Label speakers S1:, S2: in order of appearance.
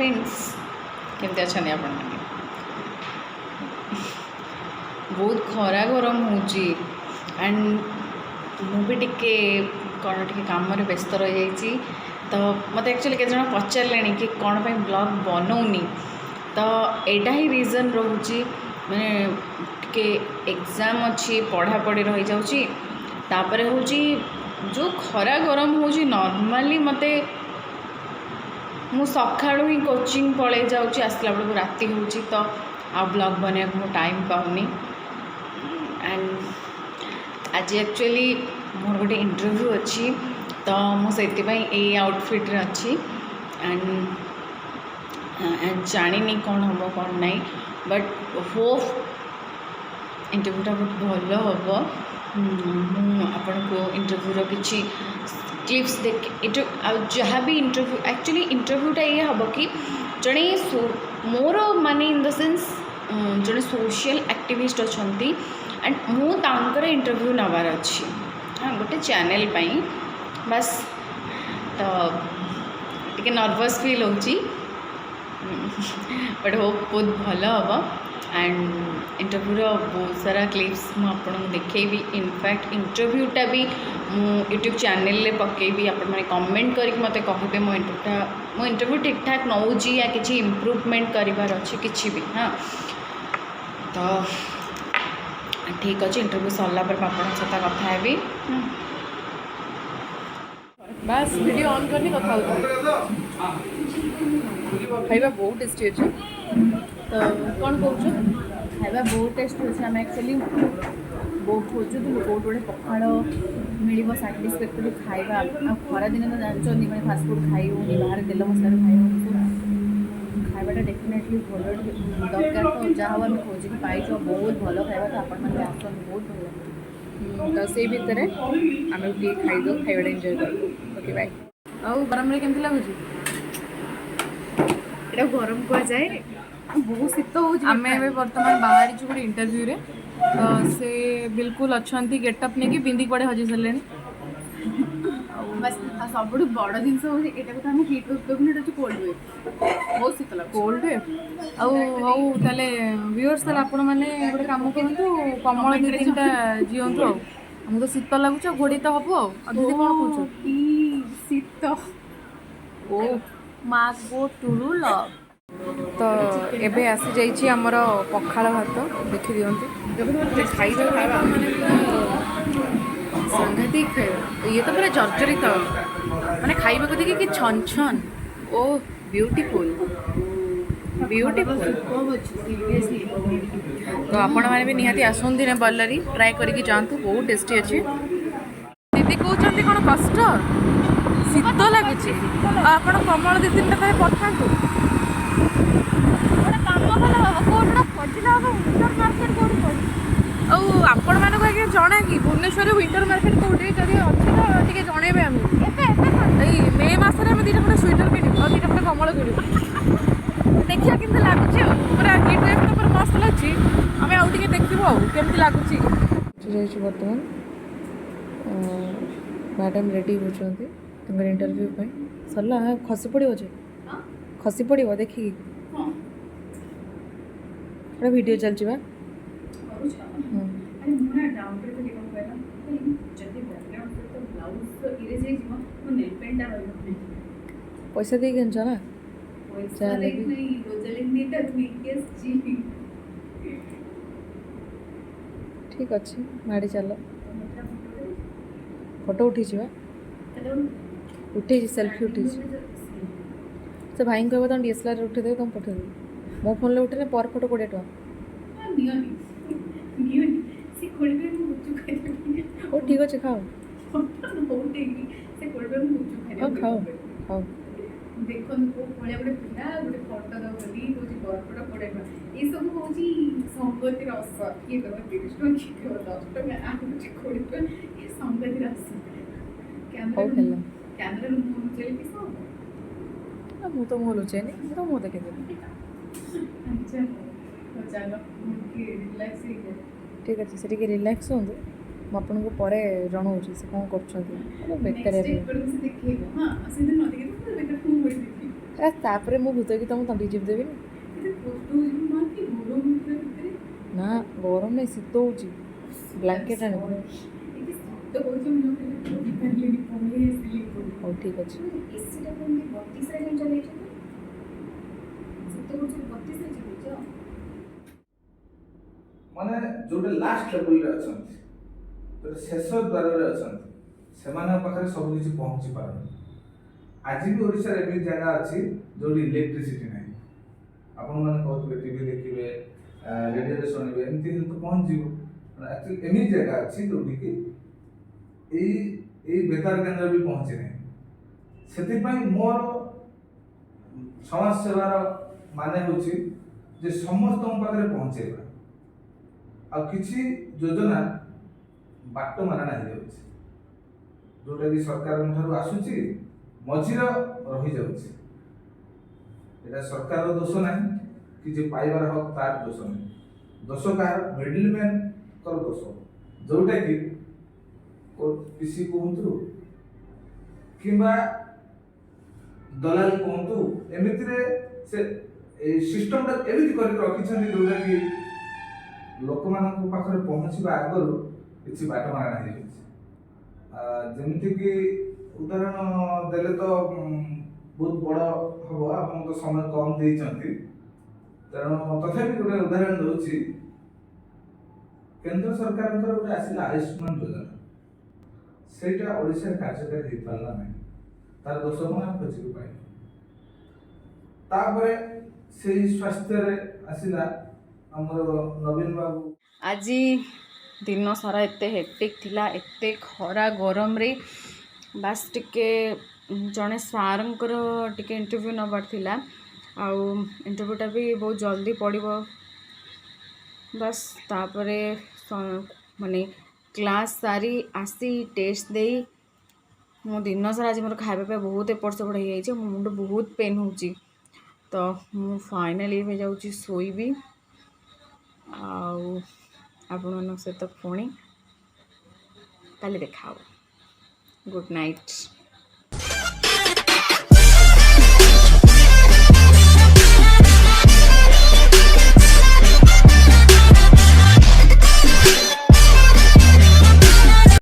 S1: Friends केमती अच्छा आप बहुत खरा गरम होची एंड मुझे टिके कौन टे कम व्यस्त रही जाइए तो मत एक्चुअली के जन पचारे कि कौन पर ब्लॉग बनाऊनी तो यहाँ ही रीजन रोचे मैंने टे एग्जाम अच्छी पढ़ापढ़ी रही जाऊँगी तापर हूँ जो खरा गरम हो नॉर्मली मते मु सकाळु ही कोचिंग पड़े जाऊँगी आसला बेलू राति हूँ तो आ ब्लॉग बना को टाइम पाऊनी एंड आज एक्चुअली मोर गोटे इंटरव्यू अच्छी तो मुझे आउटफिट रे अच्छी एंड जानी कौन हम कौन नहीं बट होप इंटरव्यूटा बहुत भल हम आपण को इंटरव्यूर किसी क्लिप्स देख जहाँ भी इंटरव्यू एक्चुअली इंटरव्यूटा ये हम कि जड़े मोर माने इन द सेंस जड़े सोशल एक्टिविस्ट अच्छा एंड मुझे इंटरव्यू नबार अच्छी हाँ गोटे चैनल पाई बस तो टे नर्वस फील होची बट होप बहुत भल हम एंड इंटरव्यूर बहुत सारा क्लिप्स मुझे देखी इनफैक्ट इंटरव्यूटा भी यूट्यूब चैनल पकेबी आपण मैंने कमेंट करके मत कहे मो इंटरव्यू ठीक ठाक नौची या किसी इम्प्रूवमेंट करार अच्छे किसी भी हाँ तो ठीक अच्छे इंटरव्यू सरला पर आपण सहित कथा हेबी
S2: बस वीडियो ऑन करनी कथा खाइबा बहुत टेस्टी अच्छे तो कौन कौन खाइबा बहुत टेस्टी अच्छे आम एक्चुअली बहुत खोजुलु कौट गोटे पखाड़ मिल साटिस्फैक्टरी खाइबा आ खरा दिन तो जानते मैंने फास्टफुड खाई होनी बाहर तेल मसला खाई हो खाइबाटा डेफिनेटली भल दरकार तो जहाँ आम खोजिक पाइछ बहुत भल खाइबा तो आपण मैंने आसन बहुत भल तो से भितर आम टे खाईदे खाइबाटा एंजॉय कर ओके बाय आ गरम में केमती लगुच
S1: एटा गरम को जाए
S2: बहुत शीत हो आम बर्तमान बाहर गोटे इंटरव्यू रे तो से बिल्कुल अच्छा गेटअप नहीं कि बिंदी पड़े हजी सारे
S1: बस सब बड़ जिन तो आम हिट वेव कोल्ड वेव बहुत शीत लगे
S2: कोल्ड वेव आउ ताले व्यूअर्स ताले आपण माने गोटे काम करंतु कमल दी तीनटा जियंतु हमको तो शीत लगुच घोड़ी तो हबो आ दीदी कौन कहूँ
S1: शीत
S2: ओ मागो टुरु लव तो एबे आसी जाइए आमर पखाड़ भात देखी दिखते खाइबा खाइबा सांघातिक खाइबा ये तो पूरा जर्जरित माने खाइबा को देखिए कि छन छन ओ ब्यूटीफुल ब्यूटीफुल तो आपण मैंने भी निहाती आसुन दिन बल्लारी ट्राए करके जातु बहुत टेस्टी अच्छे दीदी कहते कौन कष्ट शीत लगुच आप कमल दी तीन टाइम पठातु आपण मानक आगे जना कि भुवनेश्वर विंटर मार्केट कौटे जदि अच्छे तो टे जनइबे आम मे मसरे दीटा खंडे स्वेटर किणव और दीटा खंडे कमल किणव देखिए केमती लगुच पूरा हिट वेव तो पूरा मस्त लगे आम आउ टे देखू आमती लगुच बर्तमान मैडम रेडी होती इंटरव्यू सरला खसी पड़ो खसी पड़ो देखिए वीडियो चलची बा पैसा दे किन ना ठीक अच्छे माड़ी चल फोटो उठी उठे सेल्फी उठी से भाई कह तुम डीएसएलआर उठेदेवे तुम पठेदेवी मो फोन उठे पर फोटो 20 टका ओ ठीक अच्छे खाओ हाँ खाओ खाओ
S1: देखो भाया गोटे पिला गोटे फटो दबी कौन बरफटा पड़े ये सब हूँ संगतिर असर किए कह 30 टका किए 10 टका आगे 20 टका ये संगतिर असर कैमरा मुँह लुचेले कि सब
S2: मुँह तो मुँह लुचेनी तो मुँह देखे
S1: अच्छा चलो रिलैक्स
S2: ठीक अच्छे से रिलैक्स हूँ मुझे पर जनाऊँ से कौन कर बेकार
S1: हाँ
S2: ତାପରେ ମୁଁ ଭୂତ କି ତମକୁ ତଣ୍ଟି ଚିପି ଦେବିନି ନା ଗରମ ନାହିଁ ଶୀତ ହେଉଛି ବ୍ଲାଙ୍କେଟ୍ ଆଣିବ ହଉ ଠିକ୍ ଅଛି
S3: ମାନେ ଯୋଉଟା ଲାଷ୍ଟ ଲେବୁଲରେ ଅଛନ୍ତି, ଯୋଉଟା ଶେଷ ଦ୍ୱାରରେ ଅଛନ୍ତି, ସେମାନଙ୍କ ପାଖରେ ସବୁ କିଛି ପହଞ୍ଚି ପାରୁନି। ଆଜି ବି ଓଡ଼ିଶାରେ ଏମିତି ଜାଗା ଅଛି ଯୋଉଠି ଇଲେକ୍ଟ୍ରିସିଟି ନାହିଁ। ଆପଣମାନେ କହୁଥିବେ ଟିଭି ଦେଖିବେ, ରେଡ଼ିଓରେ ଶୁଣିବେ, ଏମିତି ହେଲେ ତ ପହଞ୍ଚିଯିବ। ଆକ୍ଚୁଆଲି ଏମିତି ଜାଗା ଅଛି ଯୋଉଠିକି ଏଇ ବେତାର କେନ୍ଦ୍ର ବି ପହଞ୍ଚି ନାହିଁ। ସେଥିପାଇଁ ମୋର ସମାଜ ସେବାର ମାନେ ହେଉଛି ଯେ ସମସ୍ତଙ୍କ ପାଖରେ ପହଞ୍ଚେଇବା। ଆଉ କିଛି ଯୋଜନା ବାଟ ମାରଣା ହେଇଯାଉଛି, ଯୋଉଟାକି ସରକାରଙ୍କ ଠାରୁ ଆସୁଛି, ମଝିରେ ରହିଯାଉଛି। ଏଇଟା ସରକାରର ଦୋଷ ନାହିଁ କି ଯେ ପାଇବାର ହକ୍ ତାର ଦୋଷ ନାହିଁ। ଦୋଷ କାହାର? ମିଡିଲ ମ୍ୟାନଙ୍କର ଦୋଷ, ଯୋଉଟାକି ପିସି କୁହନ୍ତୁ କିମ୍ବା ଦଲାଲ କୁହନ୍ତୁ, ଏମିତିରେ ସେ ଏଇ ସିଷ୍ଟମଟା ଏମିତି କରିକି ରଖିଛନ୍ତି ଯୋଉଟାକି ଲୋକମାନଙ୍କ ପାଖରେ ପହଞ୍ଚିବା ଆଗରୁ କିଛି ବାଟ ମାରଣା ହେଇଯାଉଛି। ଯେମିତିକି ଉଦାହରଣ ଦେଲେ ତ ବହୁତ ବଡ଼ ହବ, ଆପଣ ତ ସମୟ କମ୍ ଦେଇଛନ୍ତି, ତେଣୁ ତଥାପି ଗୋଟେ ଉଦାହରଣ ଦେଉଛି। କେନ୍ଦ୍ର ସରକାରଙ୍କର ଗୋଟେ ଆସିଲା ଆୟୁଷ୍ମାନ ଯୋଜନା, ସେଇଟା ଓଡ଼ିଶାରେ କାର୍ଯ୍ୟକାରୀ ହେଇପାରିଲା ନାହିଁ। ତାର ଦୋଷ କ'ଣ ଆମେ ଖୋଜିକି ପାଇଲୁ। ତାପରେ ସେଇ ସ୍ୱାସ୍ଥ୍ୟରେ ଆସିଲା ଆମର ନବୀନ ବାବୁ।
S1: ଆଜି ଦିନ ସାରା ଏତେ ହେକ୍ଟିକ୍ ଥିଲା, ଏତେ ଖରା ଗରମରେ। ବାସ୍ ଟିକେ ଜଣେ ସାର୍ଙ୍କର ଟିକେ ଇଣ୍ଟରଭ୍ୟୁ ନେବାର ଥିଲା, ଆଉ ଇଣ୍ଟରଭ୍ୟୁଟା ବି ବହୁତ ଜଲ୍ଦି ପଡ଼ିବ। ବାସ୍ ତାପରେ ମାନେ କ୍ଲାସ୍ ସାରି ଆସି ଟେଷ୍ଟ ଦେଇ ମୁଁ ଦିନ ସାରା ଆଜି ମୋର ଖାଇବା ପାଇଁ ବହୁତ ଏପଟ ସେପଟ ହେଇଯାଇଛି। ମୋ ମୁଣ୍ଡ ବହୁତ ପେନ୍ ହେଉଛି, ତ ମୁଁ ଫାଇନାଲି ଏବେ ଯାଉଛି ଶୋଇବି। ଆଉ ଆପଣମାନଙ୍କ ସହିତ ପୁଣି କାଲି ଦେଖା ହେବ। Good night.